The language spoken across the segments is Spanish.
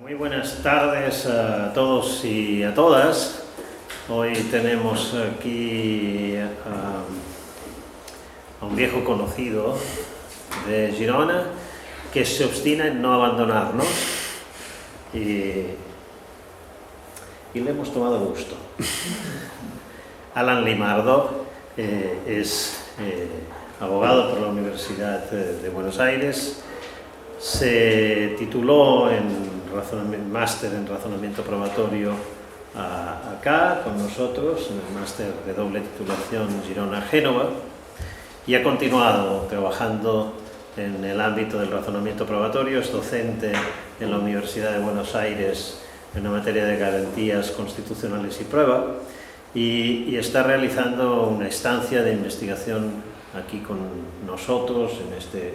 Muy buenas tardes a todos y a todas. Hoy tenemos aquí a un viejo conocido de Girona que se obstina en no abandonarnos y le hemos tomado gusto. Alan Limardo es abogado por la Universidad de Buenos Aires. Se tituló en máster en razonamiento probatorio acá con nosotros, en el máster de doble titulación Girona-Génova, y ha continuado trabajando en el ámbito del razonamiento probatorio. Es docente en la Universidad de Buenos Aires en la materia de garantías constitucionales y prueba, y está realizando una estancia de investigación aquí con nosotros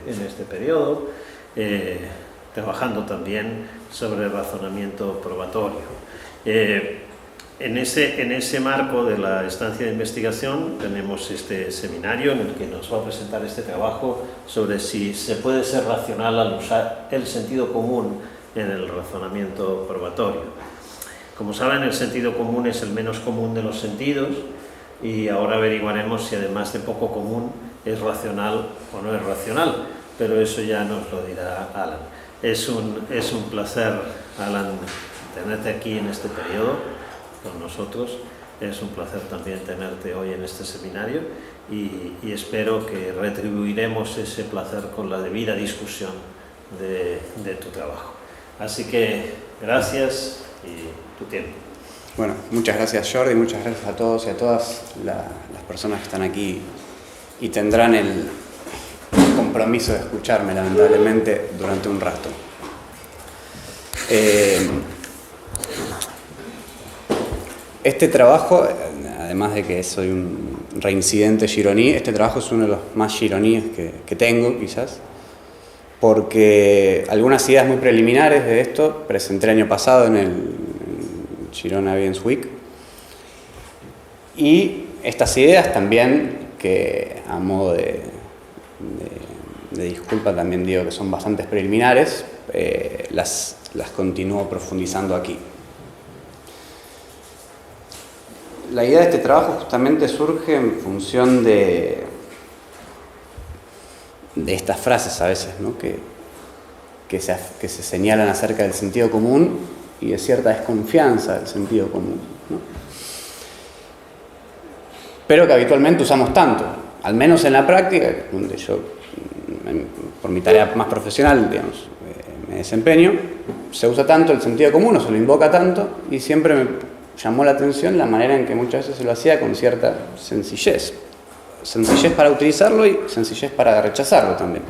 en este periodo, trabajando también sobre el razonamiento probatorio. En ese marco de la estancia de investigación tenemos este seminario en el que nos va a presentar este trabajo sobre si se puede ser racional al usar el sentido común en el razonamiento probatorio. Como saben, el sentido común es el menos común de los sentidos, y ahora averiguaremos si además de poco común es racional o no es racional, pero eso ya nos lo dirá Alan. Es un placer, Alan, tenerte aquí en este periodo con nosotros. Es un placer también tenerte hoy en este seminario y espero que retribuiremos ese placer con la debida discusión de tu trabajo. Así que gracias y tu tiempo. Bueno, muchas gracias Jordi, muchas gracias a todos y a todas las personas que están aquí y tendrán el compromiso de escucharme, lamentablemente, durante un rato. Este trabajo, además de que soy un reincidente gironí, este trabajo es uno de los más gironíes que tengo, quizás, porque algunas ideas muy preliminares de esto presenté el año pasado en el Girona Evidence Week, y estas ideas también, que a modo de disculpa también digo que son bastante preliminares, las continúo profundizando aquí. La idea de este trabajo justamente surge en función de estas frases a veces, ¿no? que se señalan acerca del sentido común y de cierta desconfianza del sentido común, ¿no? Pero que habitualmente usamos tanto, al menos en la práctica, donde yo, por mi tarea más profesional, digamos, me desempeño, se usa tanto el sentido común, o se lo invoca tanto, y siempre me llamó la atención la manera en que muchas veces se lo hacía con cierta sencillez. Sencillez para utilizarlo y sencillez para rechazarlo también.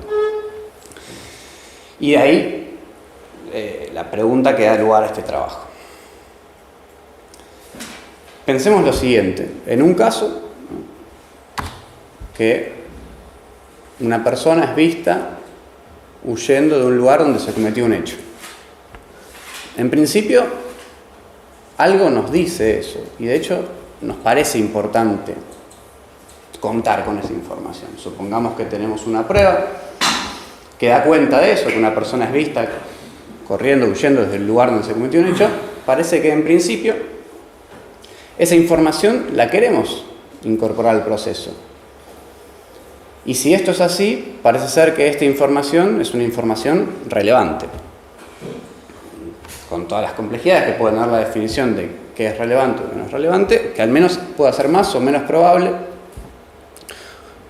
Y de ahí la pregunta que da lugar a este trabajo. Pensemos lo siguiente: en un caso que una persona es vista huyendo de un lugar donde se cometió un hecho. En principio, algo nos dice eso, y de hecho nos parece importante contar con esa información. Supongamos que tenemos una prueba que da cuenta de eso, que una persona es vista corriendo, huyendo desde el lugar donde se cometió un hecho. Parece que en principio esa información la queremos incorporar al proceso. Y si esto es así, parece ser que esta información es una información relevante, con todas las complejidades que pueden dar la definición de qué es relevante o qué no es relevante, que al menos pueda ser más o menos probable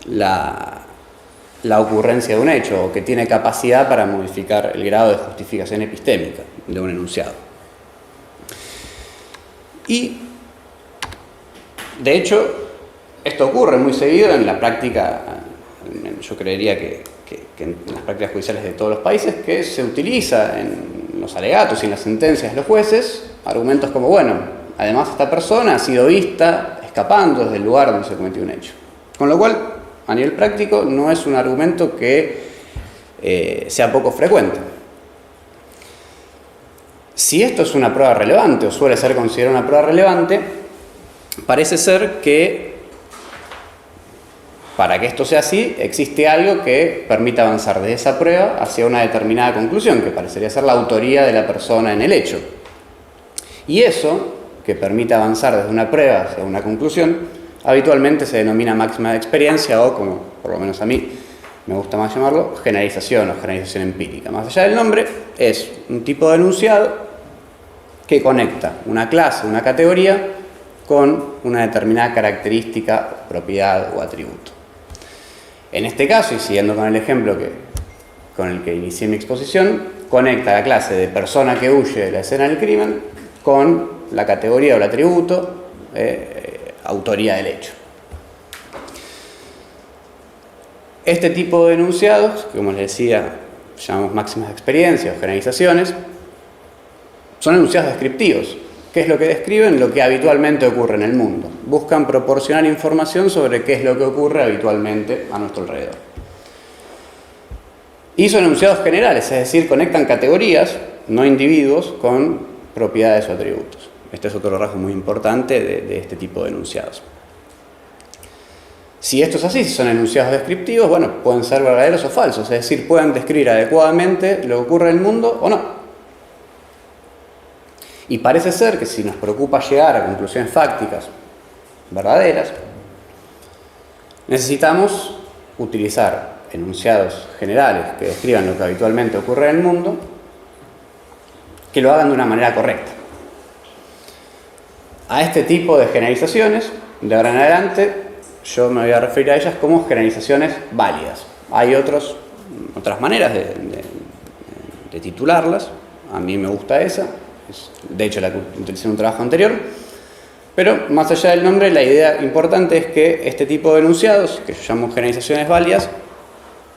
la ocurrencia de un hecho, o que tiene capacidad para modificar el grado de justificación epistémica de un enunciado. Y, de hecho, esto ocurre muy seguido en la práctica. Yo creería que en las prácticas judiciales de todos los países, que se utiliza en los alegatos y en las sentencias de los jueces argumentos como, bueno, además esta persona ha sido vista escapando desde el lugar donde se cometió un hecho. Con lo cual, a nivel práctico, no es un argumento que sea poco frecuente. Si esto es una prueba relevante, o suele ser considerada una prueba relevante, parece ser que para que esto sea así, existe algo que permita avanzar desde esa prueba hacia una determinada conclusión, que parecería ser la autoría de la persona en el hecho. Y eso, que permite avanzar desde una prueba hacia una conclusión, habitualmente se denomina máxima de experiencia o, como por lo menos a mí me gusta más llamarlo, generalización o generalización empírica. Más allá del nombre, es un tipo de enunciado que conecta una clase, una categoría, con una determinada característica, propiedad o atributo. En este caso, y siguiendo con el ejemplo con el que inicié mi exposición, conecta la clase de persona que huye de la escena del crimen con la categoría o el atributo, autoría del hecho. Este tipo de enunciados, que como les decía, llamamos máximas de experiencia o generalizaciones, son enunciados descriptivos. ¿Qué es lo que describen? Lo que habitualmente ocurre en el mundo. Buscan proporcionar información sobre qué es lo que ocurre habitualmente a nuestro alrededor. Y son enunciados generales, es decir, conectan categorías, no individuos, con propiedades o atributos. Este es otro rasgo muy importante de este tipo de enunciados. Si esto es así, si son enunciados descriptivos, bueno, pueden ser verdaderos o falsos, es decir, pueden describir adecuadamente lo que ocurre en el mundo o no. Y parece ser que si nos preocupa llegar a conclusiones fácticas verdaderas, necesitamos utilizar enunciados generales que describan lo que habitualmente ocurre en el mundo, que lo hagan de una manera correcta. A este tipo de generalizaciones, de ahora en adelante, yo me voy a referir a ellas como generalizaciones válidas. Hay otras maneras de titularlas. A mí me gusta esa. De hecho, la que utilicé en un trabajo anterior. Pero más allá del nombre, la idea importante es que este tipo de enunciados, que yo llamo generalizaciones válidas,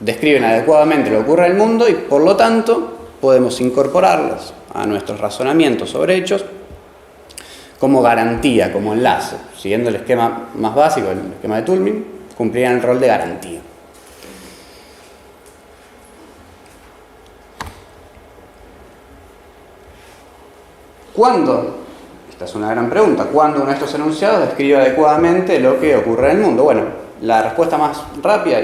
describen adecuadamente lo que ocurre en el mundo y, por lo tanto, podemos incorporarlas a nuestros razonamientos sobre hechos como garantía, como enlace. Siguiendo el esquema más básico, el esquema de Toulmin, cumplirían el rol de garantía. ¿Cuándo? Esta es una gran pregunta. ¿Cuándo uno de estos enunciados describe adecuadamente lo que ocurre en el mundo? Bueno, la respuesta más rápida,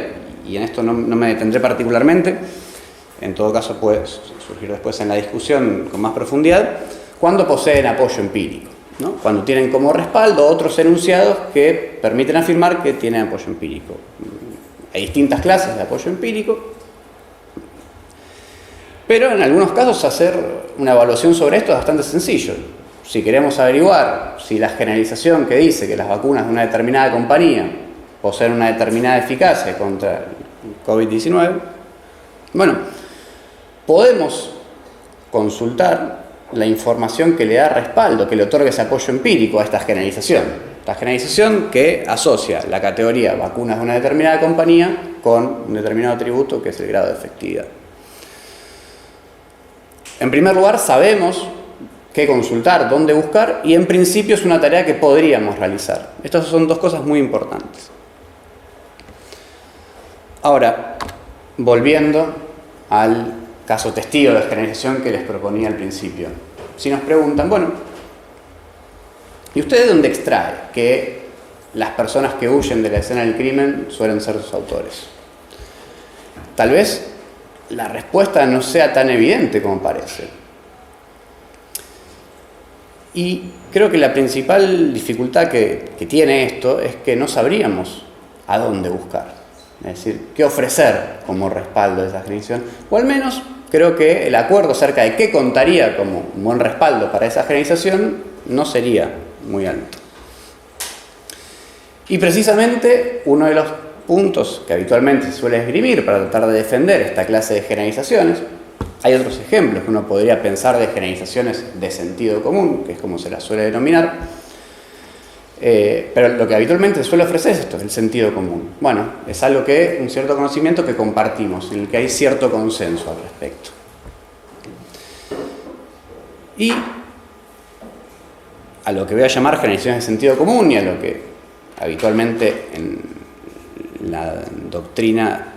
y en esto no me detendré particularmente, en todo caso puede surgir después en la discusión con más profundidad, cuando poseen apoyo empírico, ¿no? Cuando tienen como respaldo otros enunciados que permiten afirmar que tienen apoyo empírico. Hay distintas clases de apoyo empírico, pero en algunos casos hacer una evaluación sobre esto es bastante sencillo. Si queremos averiguar si la generalización que dice que las vacunas de una determinada compañía poseen una determinada eficacia contra el COVID-19, bueno, podemos consultar la información que le da respaldo, que le otorga ese apoyo empírico a esta generalización. Esta generalización que asocia la categoría vacunas de una determinada compañía con un determinado atributo que es el grado de efectividad. En primer lugar, sabemos qué consultar, dónde buscar, y en principio es una tarea que podríamos realizar. Estas son dos cosas muy importantes. Ahora, volviendo al caso testigo de generalización que les proponía al principio. Si nos preguntan, bueno, ¿y usted de dónde extrae que las personas que huyen de la escena del crimen suelen ser sus autores? Tal vez la respuesta no sea tan evidente como parece. Y creo que la principal dificultad que tiene esto es que no sabríamos a dónde buscar. Es decir, qué ofrecer como respaldo de esa generalización. O al menos creo que el acuerdo acerca de qué contaría como un buen respaldo para esa generalización no sería muy alto. Y precisamente uno de los puntos que habitualmente se suele esgrimir para tratar de defender esta clase de generalizaciones, hay otros ejemplos que uno podría pensar de generalizaciones de sentido común, que es como se las suele denominar, pero lo que habitualmente se suele ofrecer es esto, el sentido común. Bueno, es algo que, un cierto conocimiento que compartimos, en el que hay cierto consenso al respecto. Y a lo que voy a llamar generalizaciones de sentido común y a lo que habitualmente en la doctrina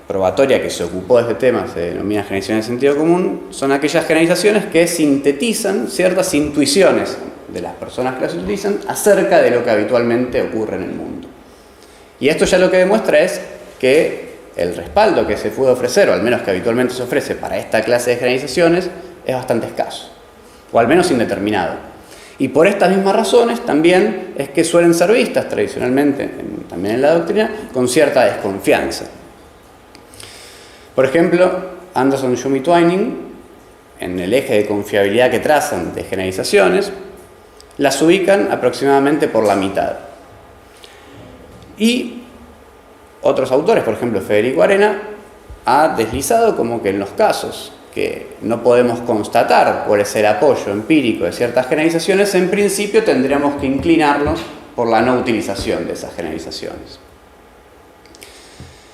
probatoria que se ocupó de este tema se denomina generalizaciones de sentido común, son aquellas generalizaciones que sintetizan ciertas intuiciones de las personas que las utilizan acerca de lo que habitualmente ocurre en el mundo. Y esto ya lo que demuestra es que el respaldo que se puede ofrecer, o al menos que habitualmente se ofrece para esta clase de generalizaciones, es bastante escaso, o al menos indeterminado. Y por estas mismas razones también es que suelen ser vistas tradicionalmente, también en la doctrina, con cierta desconfianza. Por ejemplo, Anderson, Hume y Twining, en el eje de confiabilidad que trazan de generalizaciones, las ubican aproximadamente por la mitad. Y otros autores, por ejemplo Federico Arena, ha deslizado como que en los casos que no podemos constatar cuál es el apoyo empírico de ciertas generalizaciones, en principio tendríamos que inclinarnos por la no utilización de esas generalizaciones.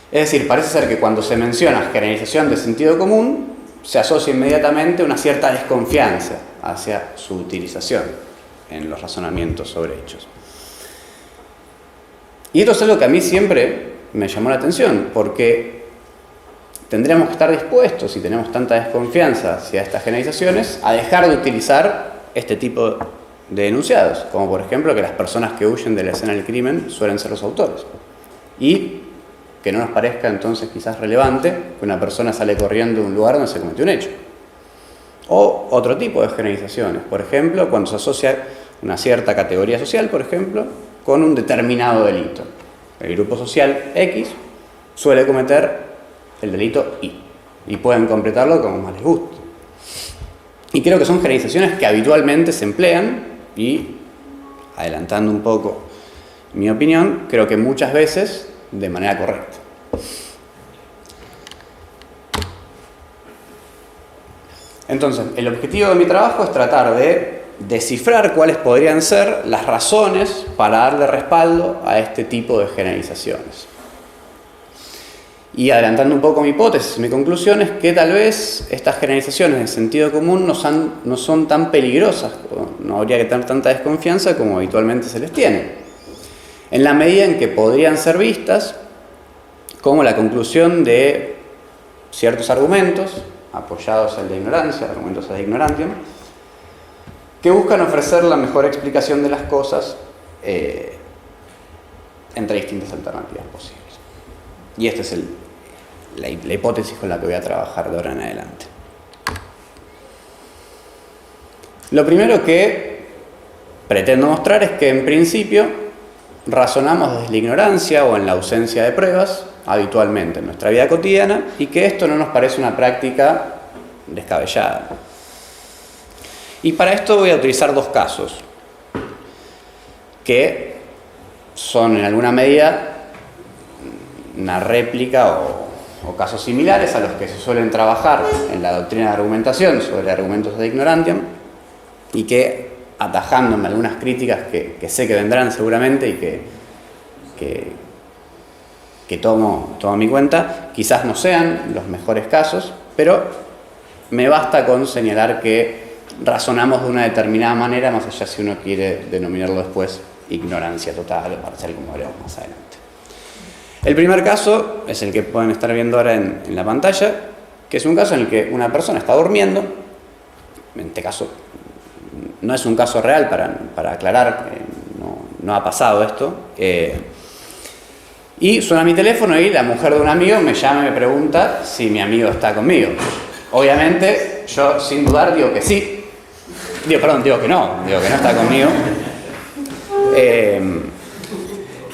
Es decir, parece ser que cuando se menciona generalización de sentido común, se asocia inmediatamente una cierta desconfianza hacia su utilización en los razonamientos sobre hechos. Y esto es algo que a mí siempre me llamó la atención, porque tendríamos que estar dispuestos, si tenemos tanta desconfianza hacia estas generalizaciones, a dejar de utilizar este tipo de enunciados, como por ejemplo que las personas que huyen de la escena del crimen suelen ser los autores. Y que no nos parezca entonces quizás relevante que una persona sale corriendo de un lugar donde se cometió un hecho. O otro tipo de generalizaciones, por ejemplo, cuando se asocia una cierta categoría social, por ejemplo, con un determinado delito. El grupo social X suele cometer el delito Y, y pueden completarlo como más les guste. Y creo que son generalizaciones que habitualmente se emplean y, adelantando un poco mi opinión, creo que muchas veces de manera correcta. Entonces, el objetivo de mi trabajo es tratar de descifrar cuáles podrían ser las razones para darle respaldo a este tipo de generalizaciones. Y adelantando un poco mi hipótesis, mi conclusión es que tal vez estas generalizaciones de sentido común no son tan peligrosas, no habría que tener tanta desconfianza como habitualmente se les tiene, en la medida en que podrían ser vistas como la conclusión de ciertos argumentos apoyados en la ignorancia, argumentos ad ignorantium, que buscan ofrecer la mejor explicación de las cosas entre distintas alternativas posibles. Y esta es la hipótesis con la que voy a trabajar de ahora en adelante. Lo primero que pretendo mostrar es que en principio razonamos desde la ignorancia o en la ausencia de pruebas habitualmente en nuestra vida cotidiana y que esto no nos parece una práctica descabellada. Y para esto voy a utilizar dos casos que son en alguna medida una réplica o casos similares a los que se suelen trabajar en la doctrina de argumentación sobre argumentos ad ignorantium y que, atajándome algunas críticas que sé que vendrán seguramente y que tomo a mi cuenta, quizás no sean los mejores casos, pero me basta con señalar que razonamos de una determinada manera, más allá si uno quiere denominarlo después ignorancia total o parcial, como veremos más adelante. El primer caso es el que pueden estar viendo ahora en la pantalla, que es un caso en el que una persona está durmiendo. En este caso no es un caso real, para aclarar, no ha pasado esto. Y suena mi teléfono y la mujer de un amigo me llama y me pregunta si mi amigo está conmigo. Obviamente, yo sin dudar digo que sí. Digo que no está conmigo.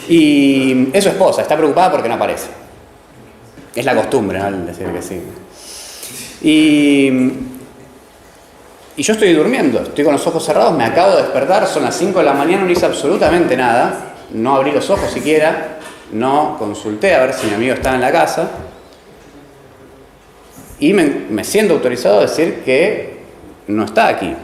Y es su esposa, está preocupada porque no aparece. Es la costumbre, ¿no? El decir que sí. Y yo estoy durmiendo, estoy con los ojos cerrados, me acabo de despertar, son las 5 de la mañana, no hice absolutamente nada, no abrí los ojos siquiera, no consulté a ver si mi amigo estaba en la casa. Y me siento autorizado a decir que no está aquí.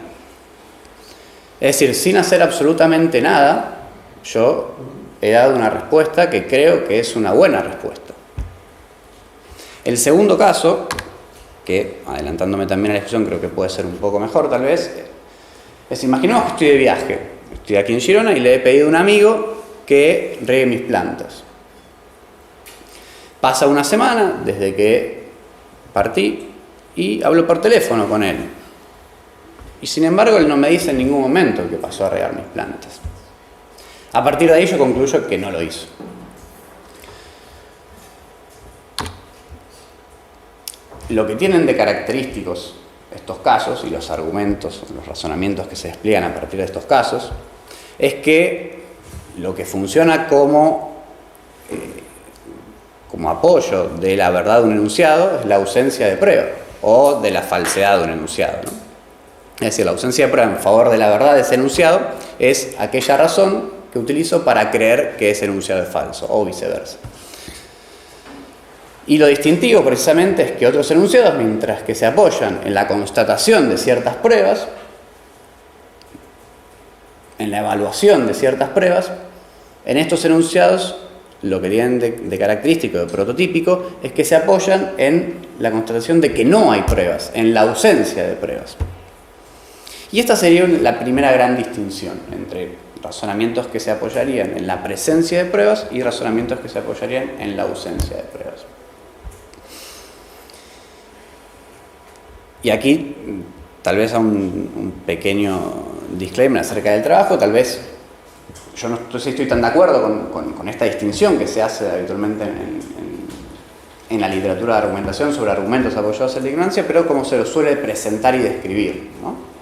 Es decir, sin hacer absolutamente nada, yo he dado una respuesta que creo que es una buena respuesta. El segundo caso, que adelantándome también a la discusión creo que puede ser un poco mejor tal vez, es imaginemos que estoy de viaje, estoy aquí en Girona y le he pedido a un amigo que riegue mis plantas. Pasa una semana desde que partí y hablo por teléfono con él. Y sin embargo él no me dice en ningún momento que pasó a regar mis plantas. A partir de ahí yo concluyo que no lo hizo. lo que tienen de característicos estos casos y los argumentos, los razonamientos que se despliegan a partir de estos casos, es que lo que funciona como apoyo de la verdad de un enunciado es la ausencia de prueba o de la falsedad de un enunciado, ¿no? Es decir, la ausencia de prueba en favor de la verdad de ese enunciado es aquella razón que utilizo para creer que ese enunciado es falso o viceversa. Y lo distintivo precisamente es que otros enunciados, mientras que se apoyan en la constatación de ciertas pruebas, en la evaluación de ciertas pruebas, en estos enunciados lo que tienen de característico, de prototípico, es que se apoyan en la constatación de que no hay pruebas, en la ausencia de pruebas. Y esta sería la primera gran distinción entre razonamientos que se apoyarían en la presencia de pruebas y razonamientos que se apoyarían en la ausencia de pruebas. Y aquí, tal vez a un pequeño disclaimer acerca del trabajo, tal vez yo no estoy tan de acuerdo con esta distinción que se hace habitualmente en la literatura de argumentación sobre argumentos apoyados en la ignorancia, pero como se lo suele presentar y describir, ¿no?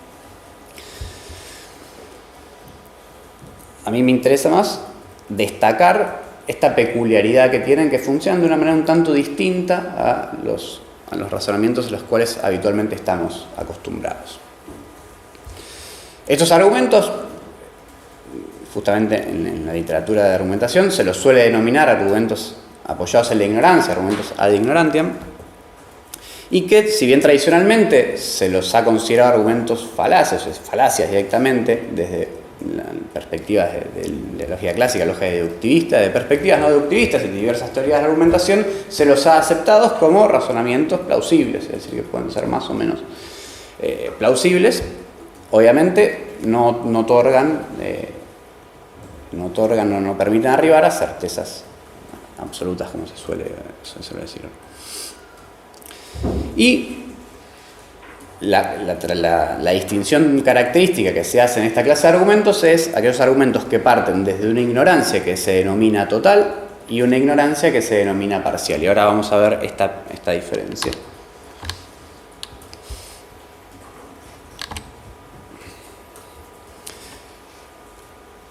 A mí me interesa más destacar esta peculiaridad que tienen, que funcionan de una manera un tanto distinta a los razonamientos a los cuales habitualmente estamos acostumbrados. Estos argumentos, justamente en la literatura de argumentación, se los suele denominar argumentos apoyados en la ignorancia, argumentos ad ignorantiam, y que, si bien tradicionalmente se los ha considerado argumentos falacias directamente, desde la perspectiva de lógica clásica, lógica deductivista, de perspectivas no deductivistas y de diversas teorías de argumentación, se los ha aceptado como razonamientos plausibles, es decir, que pueden ser más o menos plausibles. Obviamente no permiten arribar a certezas absolutas, como se suele decir. Y la distinción característica que se hace en esta clase de argumentos es aquellos argumentos que parten desde una ignorancia que se denomina total y una ignorancia que se denomina parcial. Y ahora vamos a ver esta diferencia.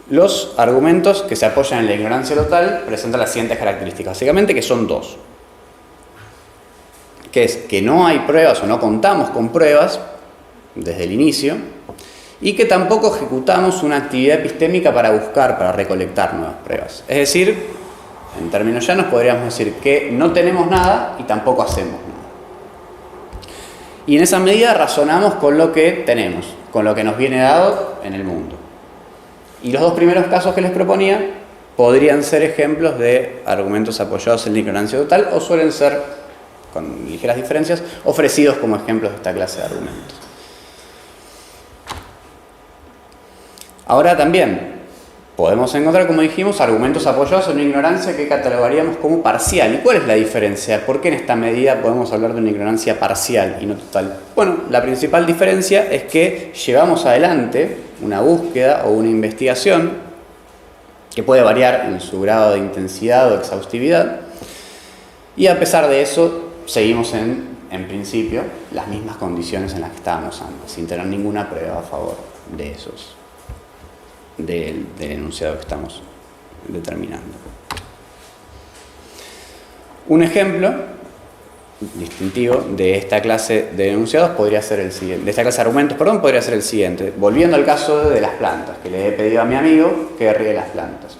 Los argumentos que se apoyan en la ignorancia total presentan las siguientes características, básicamente, que son dos. Que es que no hay pruebas o no contamos con pruebas desde el inicio y que tampoco ejecutamos una actividad epistémica para recolectar nuevas pruebas. Es decir, en términos llanos podríamos decir que no tenemos nada y tampoco hacemos nada. Y en esa medida razonamos con lo que tenemos, con lo que nos viene dado en el mundo. Y los dos primeros casos que les proponía podrían ser ejemplos de argumentos apoyados en la ignorancia total o suelen ser, con ligeras diferencias, ofrecidos como ejemplos de esta clase de argumentos. Ahora también podemos encontrar, como dijimos, argumentos apoyados en una ignorancia que catalogaríamos como parcial. ¿Y cuál es la diferencia? ¿Por qué en esta medida podemos hablar de una ignorancia parcial y no total? Bueno, la principal diferencia es que llevamos adelante una búsqueda o una investigación que puede variar en su grado de intensidad o exhaustividad, y a pesar de eso seguimos en principio las mismas condiciones en las que estábamos antes, sin tener ninguna prueba a favor de del enunciado que estamos determinando. Un ejemplo distintivo de esta clase de enunciados podría ser el siguiente, de esta clase de argumentos, podría ser el siguiente. Volviendo al caso de las plantas, que le he pedido a mi amigo que riegue las plantas.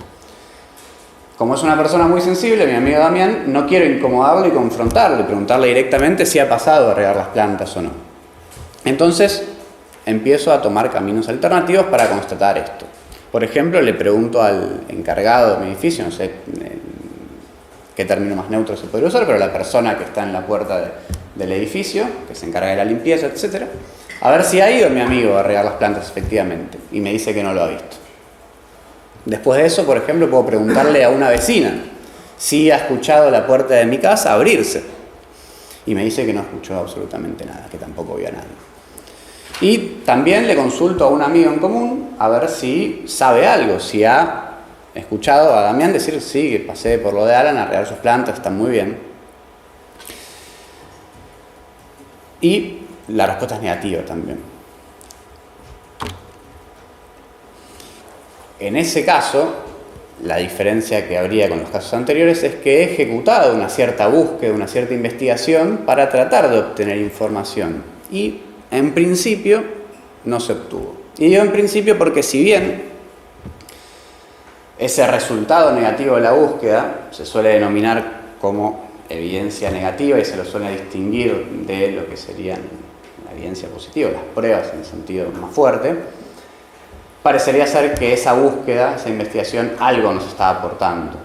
Como es una persona muy sensible, mi amigo Damián, no quiero incomodarlo y confrontarlo y preguntarle directamente si ha pasado a regar las plantas o no. Entonces empiezo a tomar caminos alternativos para constatar esto. Por ejemplo, le pregunto al encargado de mi edificio, no sé qué término más neutro se podría usar, pero la persona que está en la puerta del edificio, que se encarga de la limpieza, etc., a ver si ha ido mi amigo a regar las plantas efectivamente, y me dice que no lo ha visto. Después de eso, por ejemplo, puedo preguntarle a una vecina si ha escuchado la puerta de mi casa abrirse, y me dice que no escuchó absolutamente nada, que tampoco vio a nadie. Y también le consulto a un amigo en común a ver si sabe algo, si ha escuchado a Damián decir sí, que pasé por lo de Alan a regar sus plantas, están muy bien. Y la respuesta es negativa también. En ese caso, la diferencia que habría con los casos anteriores es que he ejecutado una cierta búsqueda, una cierta investigación para tratar de obtener información. Y en principio no se obtuvo. Y digo en principio porque si bien ese resultado negativo de la búsqueda se suele denominar como evidencia negativa y se lo suele distinguir de lo que serían la evidencia positiva, las pruebas en el sentido más fuerte, parecería ser que esa búsqueda, esa investigación, algo nos está aportando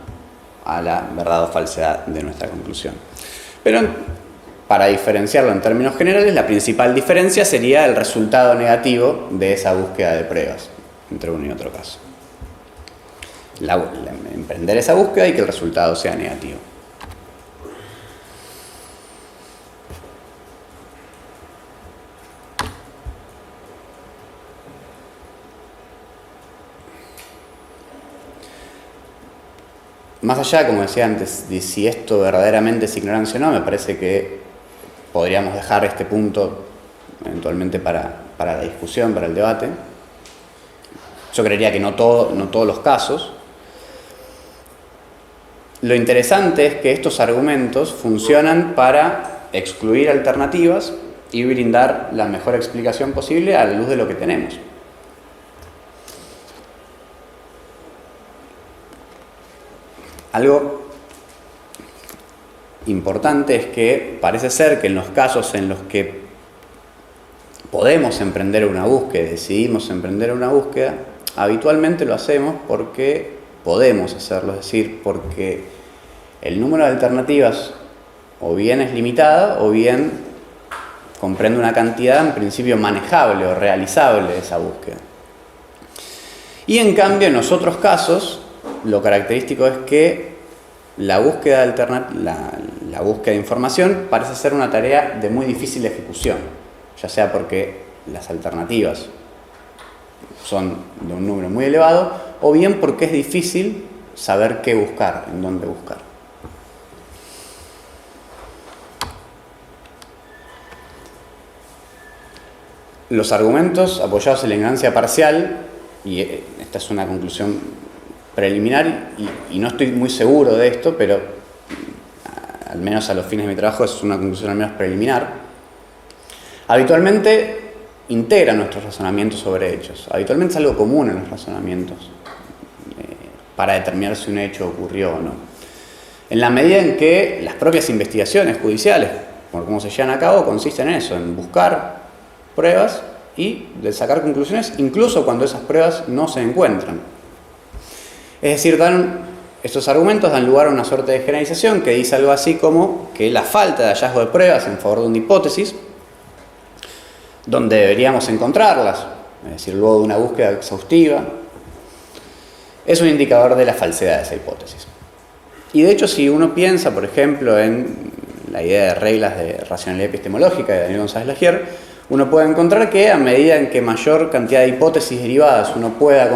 a la verdad o falsedad de nuestra conclusión. Pero para diferenciarlo en términos generales, la principal diferencia sería el resultado negativo de esa búsqueda de pruebas, entre uno y otro caso. Emprender esa búsqueda y que el resultado sea negativo. Más allá, como decía antes, de si esto verdaderamente es ignorancia o no, me parece que podríamos dejar este punto eventualmente para la discusión, para el debate. Yo creería que no todos los casos. Lo interesante es que estos argumentos funcionan para excluir alternativas y brindar la mejor explicación posible a la luz de lo que tenemos. Algo importante es que parece ser que en los casos en los que podemos emprender una búsqueda, decidimos emprender una búsqueda, habitualmente lo hacemos porque podemos hacerlo, es decir, porque el número de alternativas o bien es limitado o bien comprende una cantidad en principio manejable o realizable de esa búsqueda. Y en cambio, en los otros casos, lo característico es que la búsqueda de información parece ser una tarea de muy difícil ejecución, ya sea porque las alternativas son de un número muy elevado o bien porque es difícil saber qué buscar, en dónde buscar. Los argumentos apoyados en la ignorancia parcial, y esta es una conclusión preliminar y no estoy muy seguro de esto, pero al menos a los fines de mi trabajo es una conclusión al menos preliminar, habitualmente integra nuestros razonamientos sobre hechos. Habitualmente es algo común en los razonamientos para determinar si un hecho ocurrió o no. En la medida en que las propias investigaciones judiciales, por cómo se llevan a cabo, consisten en eso, en buscar pruebas y de sacar conclusiones, incluso cuando esas pruebas no se encuentran. Es decir, estos argumentos dan lugar a una suerte de generalización que dice algo así como que la falta de hallazgo de pruebas en favor de una hipótesis, donde deberíamos encontrarlas, es decir, luego de una búsqueda exhaustiva, es un indicador de la falsedad de esa hipótesis. Y de hecho, si uno piensa, por ejemplo, en la idea de reglas de racionalidad epistemológica de Daniel González Lagier, uno puede encontrar que a medida en que mayor cantidad de hipótesis derivadas uno pueda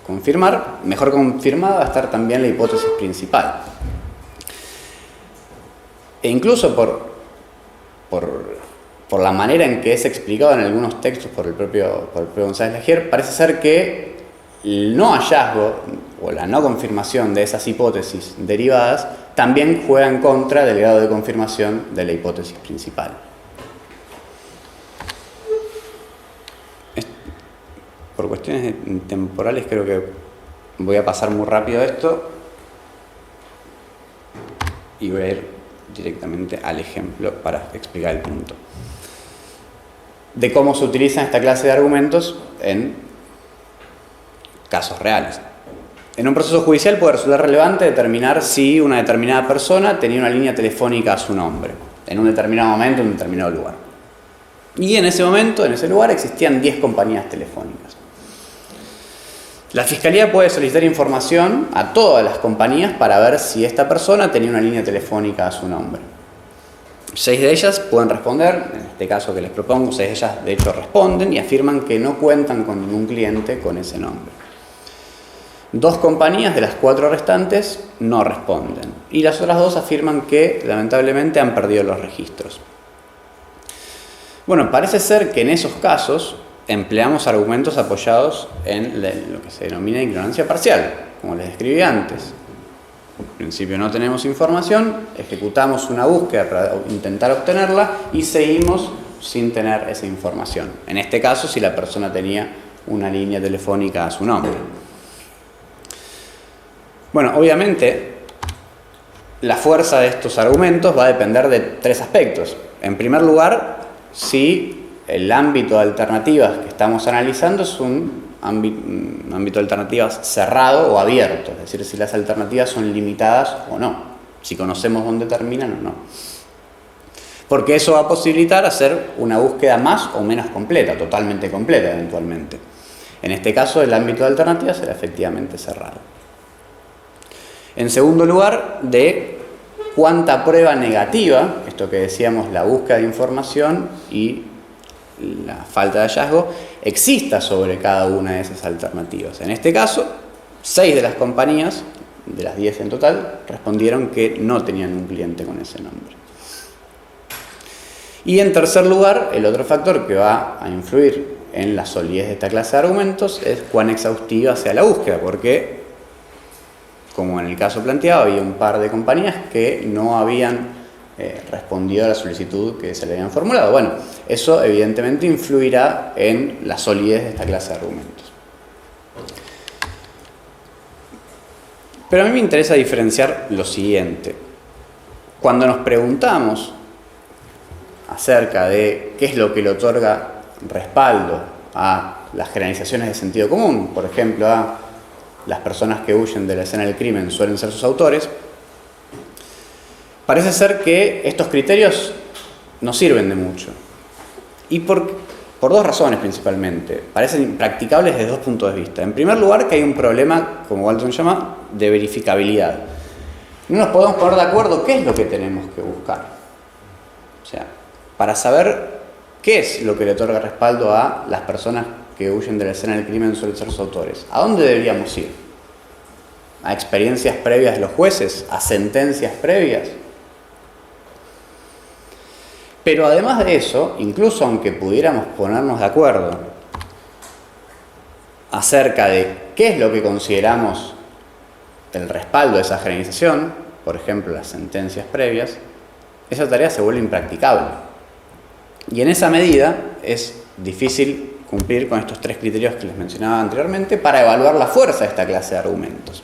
confirmar, mejor confirmada va a estar también la hipótesis principal. E incluso por la manera en que es explicado en algunos textos por el propio González Lagier, parece ser que el no hallazgo o la no confirmación de esas hipótesis derivadas también juega en contra del grado de confirmación de la hipótesis principal. Por cuestiones temporales creo que voy a pasar muy rápido esto y voy a ir directamente al ejemplo para explicar el punto de cómo se utilizan esta clase de argumentos en casos reales. En un proceso judicial puede resultar relevante determinar si una determinada persona tenía una línea telefónica a su nombre en un determinado momento, en un determinado lugar. Y en ese momento, en ese lugar, existían 10 compañías telefónicas. La Fiscalía puede solicitar información a todas las compañías para ver si esta persona tenía una línea telefónica a su nombre. 6 de ellas pueden responder, en este caso que les propongo, 6 de ellas de hecho responden y afirman que no cuentan con ningún cliente con ese nombre. 2 compañías de las 4 restantes no responden. Y las otras 2 afirman que lamentablemente han perdido los registros. Bueno, parece ser que en esos casos empleamos argumentos apoyados en lo que se denomina ignorancia parcial, como les describí antes. En principio no tenemos información, ejecutamos una búsqueda para intentar obtenerla y seguimos sin tener esa información. En este caso, si la persona tenía una línea telefónica a su nombre. Bueno, obviamente, la fuerza de estos argumentos va a depender de 3 aspectos. En primer lugar, si el ámbito de alternativas que estamos analizando es un ámbito de alternativas cerrado o abierto, es decir, si las alternativas son limitadas o no, si conocemos dónde terminan o no. Porque eso va a posibilitar hacer una búsqueda más o menos completa, totalmente completa eventualmente. En este caso, el ámbito de alternativas será efectivamente cerrado. En segundo lugar, de cuánta prueba negativa, esto que decíamos, la búsqueda de información y la falta de hallazgo, exista sobre cada una de esas alternativas. En este caso, 6 de las compañías, de las 10 en total, respondieron que no tenían un cliente con ese nombre. Y en tercer lugar, el otro factor que va a influir en la solidez de esta clase de argumentos es cuán exhaustiva sea la búsqueda, porque, como en el caso planteado, había un par de compañías que no habían respondido a la solicitud que se le habían formulado. Bueno, eso evidentemente influirá en la solidez de esta clase de argumentos. Pero a mí me interesa diferenciar lo siguiente. Cuando nos preguntamos acerca de qué es lo que le otorga respaldo a las generalizaciones de sentido común, por ejemplo, a las personas que huyen de la escena del crimen suelen ser sus autores, parece ser que estos criterios no sirven de mucho. Y por 2 razones principalmente. Parecen impracticables desde 2 puntos de vista. En primer lugar, que hay un problema, como Walton llama, de verificabilidad. No nos podemos poner de acuerdo qué es lo que tenemos que buscar. O sea, para saber qué es lo que le otorga respaldo a las personas que huyen de la escena del crimen suelen ser sus autores. ¿A dónde deberíamos ir? ¿A experiencias previas de los jueces? ¿A sentencias previas? Pero además de eso, incluso aunque pudiéramos ponernos de acuerdo acerca de qué es lo que consideramos el respaldo de esa generalización, por ejemplo, las sentencias previas, esa tarea se vuelve impracticable. Y en esa medida es difícil cumplir con estos 3 criterios que les mencionaba anteriormente para evaluar la fuerza de esta clase de argumentos.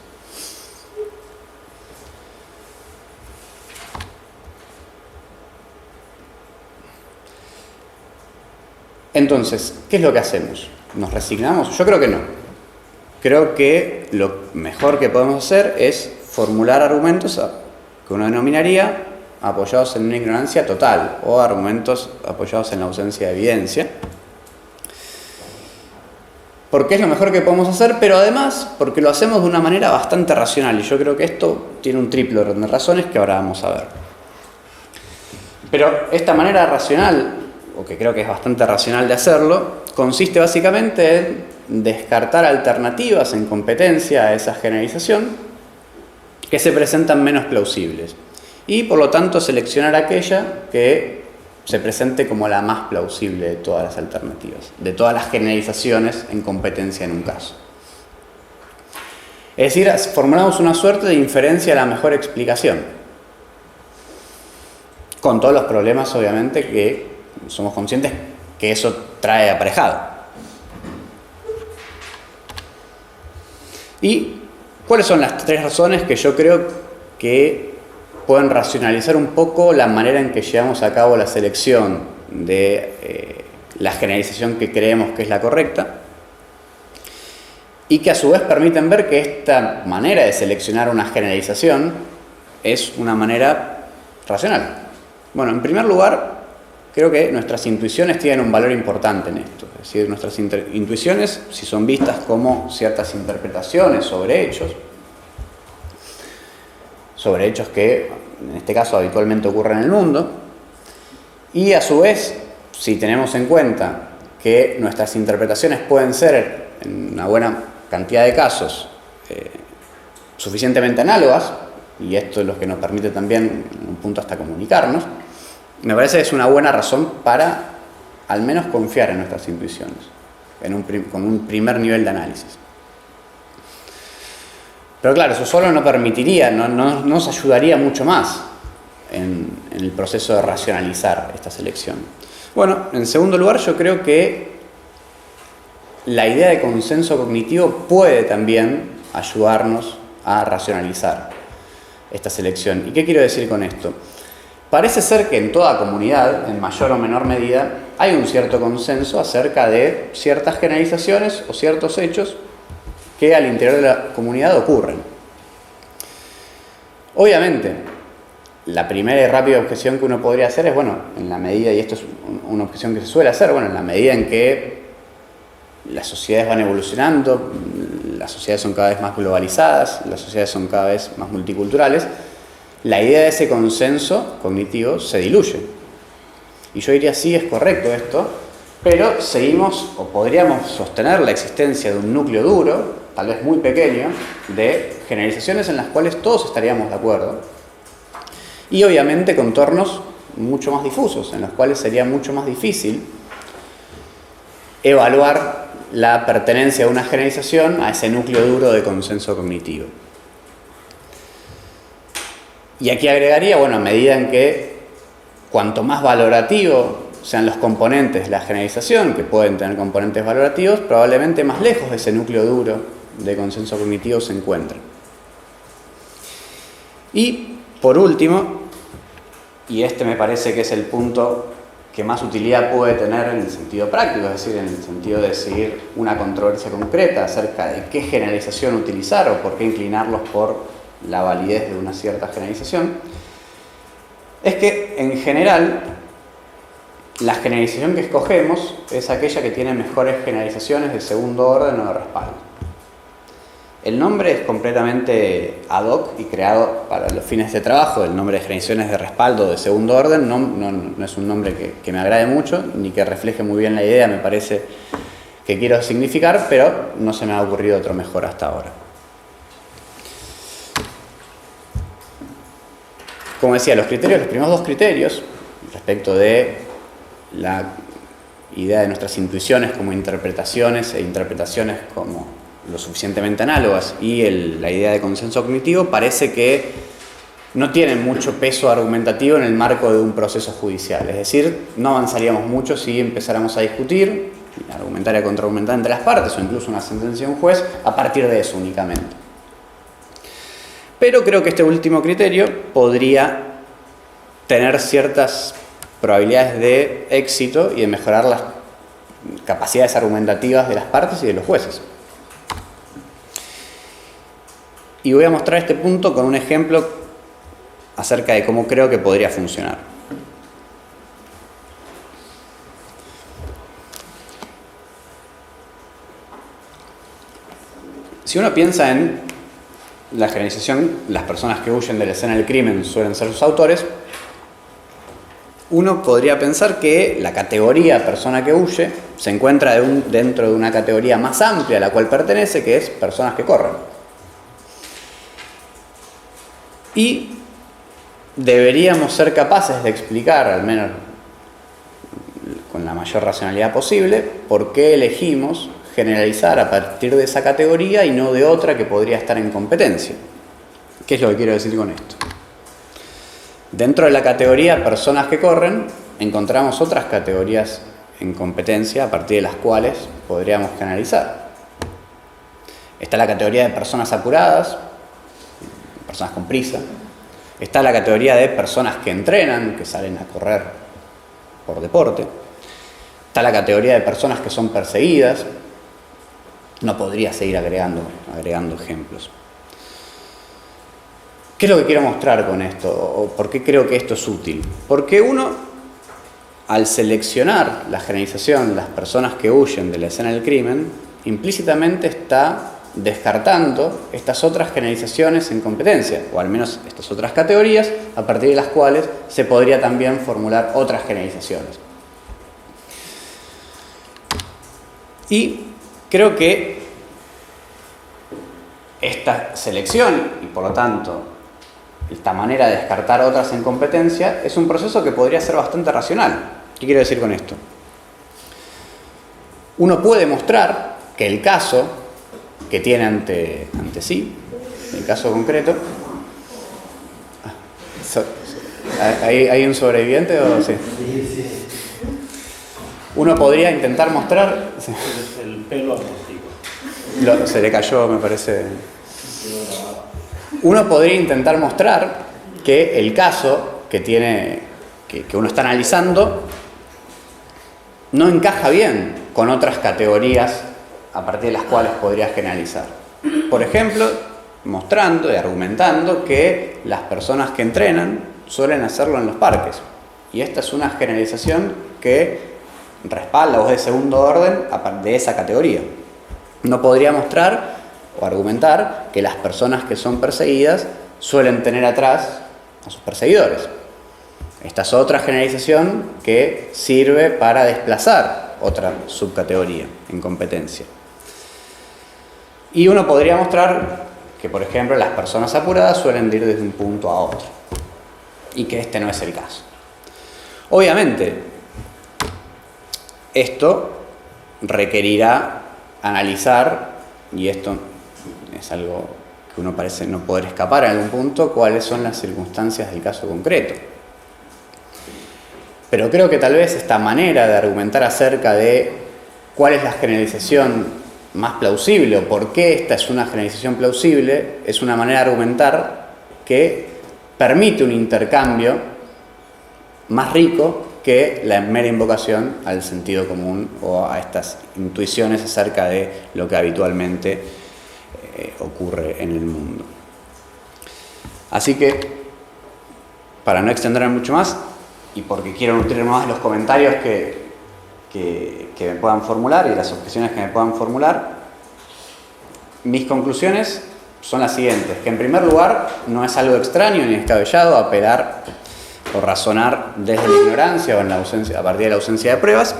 Entonces, ¿qué es lo que hacemos? ¿Nos resignamos? Yo creo que no. Creo que lo mejor que podemos hacer es formular argumentos que uno denominaría apoyados en una ignorancia total o argumentos apoyados en la ausencia de evidencia. Porque es lo mejor que podemos hacer, pero además porque lo hacemos de una manera bastante racional. Y yo creo que esto tiene un triple orden de razones que ahora vamos a ver. Pero esta manera racional, o que creo que es bastante racional de hacerlo, consiste básicamente en descartar alternativas en competencia a esa generalización que se presentan menos plausibles y por lo tanto seleccionar aquella que se presente como la más plausible de todas las alternativas, de todas las generalizaciones en competencia en un caso. Es decir, formulamos una suerte de inferencia a la mejor explicación, con todos los problemas obviamente que somos conscientes que eso trae aparejado. ¿Y cuáles son las 3 razones que yo creo que pueden racionalizar un poco la manera en que llevamos a cabo la selección de la generalización que creemos que es la correcta? Y que a su vez permiten ver que esta manera de seleccionar una generalización es una manera racional. Bueno, en primer lugar, creo que nuestras intuiciones tienen un valor importante en esto. Es decir, nuestras intuiciones, si son vistas como ciertas interpretaciones sobre hechos que en este caso habitualmente ocurren en el mundo, y a su vez, si tenemos en cuenta que nuestras interpretaciones pueden ser, en una buena cantidad de casos, suficientemente análogas, y esto es lo que nos permite también, en un punto, hasta comunicarnos, me parece que es una buena razón para al menos confiar en nuestras intuiciones, con un primer nivel de análisis. Pero claro, eso solo no permitiría, no nos ayudaría mucho más en el proceso de racionalizar esta selección. Bueno, en segundo lugar, yo creo que la idea de consenso cognitivo puede también ayudarnos a racionalizar esta selección. ¿Y qué quiero decir con esto? Parece ser que en toda comunidad, en mayor o menor medida, hay un cierto consenso acerca de ciertas generalizaciones o ciertos hechos que al interior de la comunidad ocurren. Obviamente, la primera y rápida objeción que uno podría hacer es, bueno, en la medida, y esto es una objeción que se suele hacer, bueno, en la medida en que las sociedades van evolucionando, las sociedades son cada vez más globalizadas, las sociedades son cada vez más multiculturales, la idea de ese consenso cognitivo se diluye. Y yo diría, sí, es correcto esto, pero seguimos, o podríamos sostener la existencia de un núcleo duro, tal vez muy pequeño, de generalizaciones en las cuales todos estaríamos de acuerdo. Y obviamente contornos mucho más difusos, en los cuales sería mucho más difícil evaluar la pertenencia de una generalización a ese núcleo duro de consenso cognitivo. Y aquí agregaría, bueno, a medida en que cuanto más valorativo sean los componentes de la generalización, que pueden tener componentes valorativos, probablemente más lejos de ese núcleo duro de consenso cognitivo se encuentran. Y, por último, y este me parece que es el punto que más utilidad puede tener en el sentido práctico, es decir, en el sentido de seguir una controversia concreta acerca de qué generalización utilizar o por qué inclinarlos por la validez de una cierta generalización, es que en general la generalización que escogemos es aquella que tiene mejores generalizaciones de segundo orden o de respaldo. El nombre es completamente ad hoc y creado para los fines de trabajo. El nombre de generalizaciones de respaldo de segundo orden no es un nombre que me agrade mucho, ni que refleje muy bien la idea, me parece, que quiero significar, pero no se me ha ocurrido otro mejor hasta ahora. Como decía, los primeros dos criterios, respecto de la idea de nuestras intuiciones como interpretaciones e interpretaciones como lo suficientemente análogas y la idea de consenso cognitivo, parece que no tienen mucho peso argumentativo en el marco de un proceso judicial. Es decir, no avanzaríamos mucho si empezáramos a discutir, argumentar y contraargumentar entre las partes o incluso una sentencia de un juez a partir de eso únicamente. Pero creo que este último criterio podría tener ciertas probabilidades de éxito y de mejorar las capacidades argumentativas de las partes y de los jueces. Y voy a mostrar este punto con un ejemplo acerca de cómo creo que podría funcionar. Si uno piensa en la generalización, las personas que huyen de la escena del crimen suelen ser sus autores, uno podría pensar que la categoría persona que huye se encuentra dentro de una categoría más amplia a la cual pertenece, que es personas que corren. Y deberíamos ser capaces de explicar, al menos con la mayor racionalidad posible, por qué elegimos generalizar a partir de esa categoría y no de otra que podría estar en competencia. ¿Qué es lo que quiero decir con esto? Dentro de la categoría personas que corren, encontramos otras categorías en competencia a partir de las cuales podríamos generalizar. Está la categoría de personas apuradas, personas con prisa. Está la categoría de personas que entrenan, que salen a correr por deporte. Está la categoría de personas que son perseguidas. No podría seguir agregando ejemplos. ¿Qué es lo que quiero mostrar con esto? ¿O por qué creo que esto es útil? Porque uno, al seleccionar la generalización, las personas que huyen de la escena del crimen, implícitamente está descartando estas otras generalizaciones en competencia, o al menos estas otras categorías, a partir de las cuales se podría también formular otras generalizaciones. Y creo que esta selección y por lo tanto esta manera de descartar otras en competencia es un proceso que podría ser bastante racional. ¿Qué quiero decir con esto? Uno puede mostrar que el caso que tiene ante sí, el caso concreto... ¿Hay un sobreviviente o sí? Uno podría intentar mostrar... Sí. El pelo abortivo. Se le cayó, me parece. Uno podría intentar mostrar que el caso que uno está analizando no encaja bien con otras categorías a partir de las cuales podría generalizar. Por ejemplo, mostrando y argumentando que las personas que entrenan suelen hacerlo en los parques. Y esta es una generalización que respalda o es de segundo orden de esa categoría. No podría mostrar o argumentar que las personas que son perseguidas suelen tener atrás a sus perseguidores. Esta es otra generalización que sirve para desplazar otra subcategoría en competencia. Y uno podría mostrar que, por ejemplo, las personas apuradas suelen ir desde un punto a otro y que este no es el caso. Obviamente, esto requerirá analizar, y esto es algo que uno parece no poder escapar en algún punto, cuáles son las circunstancias del caso concreto. Pero creo que tal vez esta manera de argumentar acerca de cuál es la generalización más plausible o por qué esta es una generalización plausible es una manera de argumentar que permite un intercambio más rico que la mera invocación al sentido común o a estas intuiciones acerca de lo que habitualmente ocurre en el mundo. Así que, para no extenderme mucho más, y porque quiero nutrir más los comentarios que me puedan formular y las objeciones que me puedan formular, mis conclusiones son las siguientes: que en primer lugar no es algo extraño ni descabellado apelar o razonar desde la ignorancia o a partir de la ausencia de pruebas,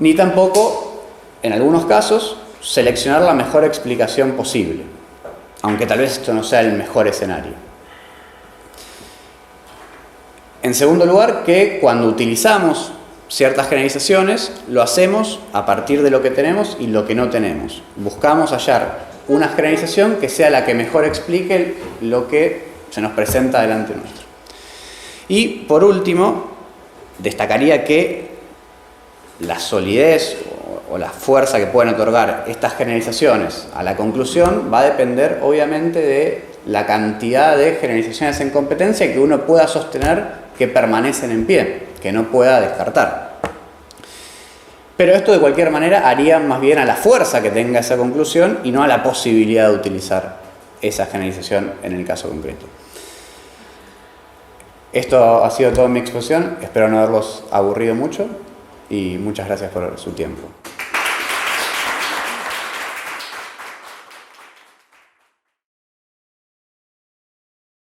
ni tampoco, en algunos casos, seleccionar la mejor explicación posible, aunque tal vez esto no sea el mejor escenario. En segundo lugar, que cuando utilizamos ciertas generalizaciones, lo hacemos a partir de lo que tenemos y lo que no tenemos. Buscamos hallar una generalización que sea la que mejor explique lo que se nos presenta delante nuestro. Y por último, destacaría que la solidez o la fuerza que pueden otorgar estas generalizaciones a la conclusión va a depender obviamente de la cantidad de generalizaciones en competencia que uno pueda sostener que permanecen en pie, que no pueda descartar. Pero esto de cualquier manera haría más bien a la fuerza que tenga esa conclusión y no a la posibilidad de utilizar esa generalización en el caso concreto. Esto ha sido toda mi exposición, espero no haberlos aburrido mucho y muchas gracias por su tiempo.